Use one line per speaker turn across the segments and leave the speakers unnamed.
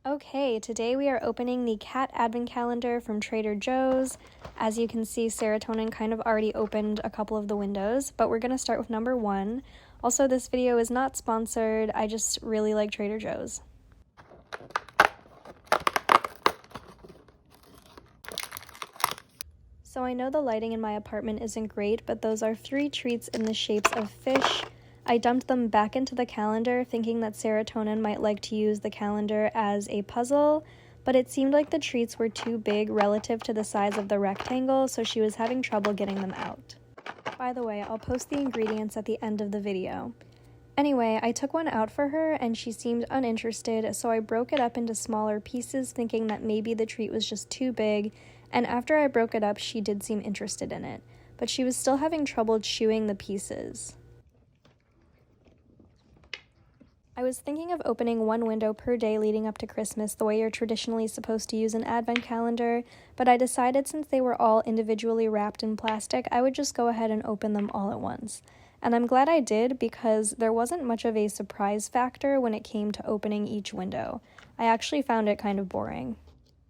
Okay, today we are opening the cat advent calendar from Trader Joe's. As you can see, Serotonin kind of already opened a couple of the windows, but we're going to start with number 1. Also, this video is not sponsored, I just really like Trader Joe's. So I know the lighting in my apartment isn't great, but those are 3 treats in the shapes of fish. I dumped them back into the calendar thinking that Serotonin might like to use the calendar as a puzzle, but it seemed like the treats were too big relative to the size of the rectangle, so she was having trouble getting them out. By the way, I'll post the ingredients at the end of the video. Anyway, I took one out for her and she seemed uninterested, so I broke it up into smaller pieces thinking that maybe the treat was just too big, and after I broke it up she did seem interested in it, but she was still having trouble chewing the pieces. I was thinking of opening 1 window per day leading up to Christmas the way you're traditionally supposed to use an advent calendar, but I decided since they were all individually wrapped in plastic, I would just go ahead and open them all at once. And I'm glad I did because there wasn't much of a surprise factor when it came to opening each window. I actually found it kind of boring.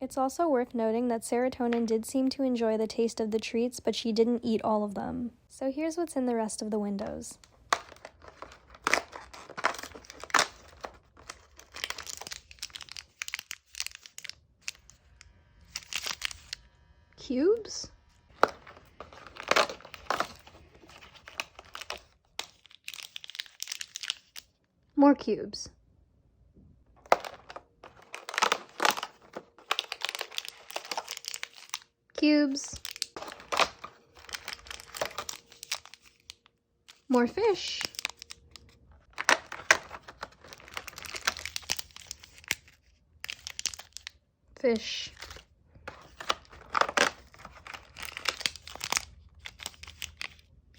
It's also worth noting that Serotonin did seem to enjoy the taste of the treats, but she didn't eat all of them. So here's what's in the rest of the windows. Cubes? More cubes. Cubes. More fish. Fish.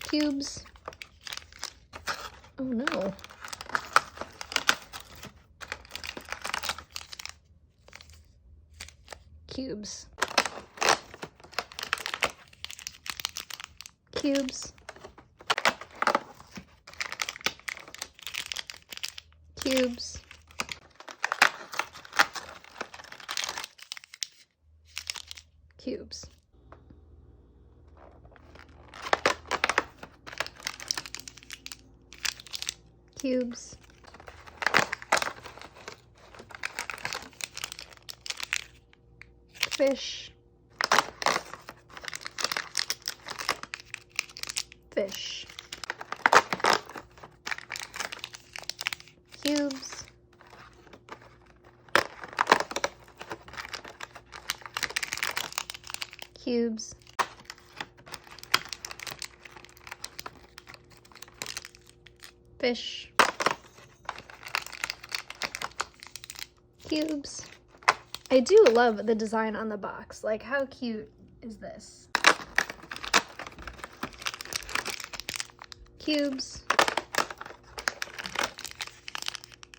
Cubes. Oh no. Cubes. Cubes. Cubes. Cubes. Cubes. Fish. Fish. Cubes. Cubes. Fish. Cubes. I do love the design on the box. Like, how cute is this? Cubes.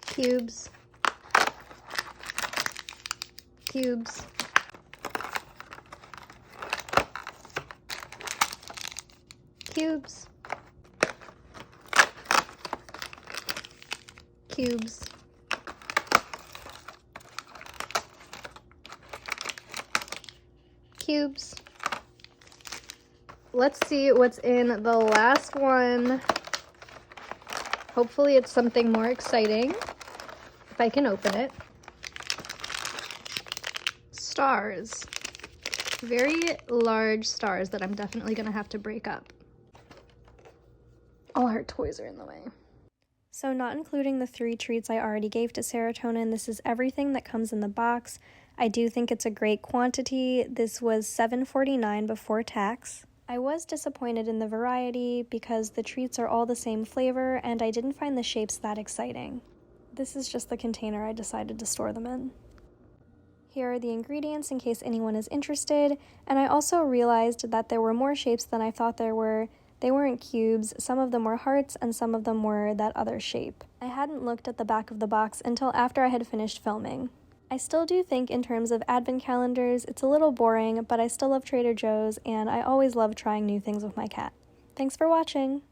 Cubes. Cubes. Cubes. Cubes. Cubes. Let's see what's in the last one. Hopefully it's something more exciting, if I can open it. Stars. Very large stars that I'm definitely gonna have to break up. All her toys are in the way. So not including the 3 treats I already gave to Serotonin, this is everything that comes in the box. I do think it's a great quantity. This was $7.49 before tax. I was disappointed in the variety because the treats are all the same flavor and I didn't find the shapes that exciting. This is just the container I decided to store them in. Here are the ingredients in case anyone is interested, and I also realized that there were more shapes than I thought there were. They weren't cubes, some of them were hearts, and some of them were that other shape. I hadn't looked at the back of the box until after I had finished filming. I still do think in terms of advent calendars, it's a little boring, but I still love Trader Joe's, and I always love trying new things with my cat. Thanks for watching!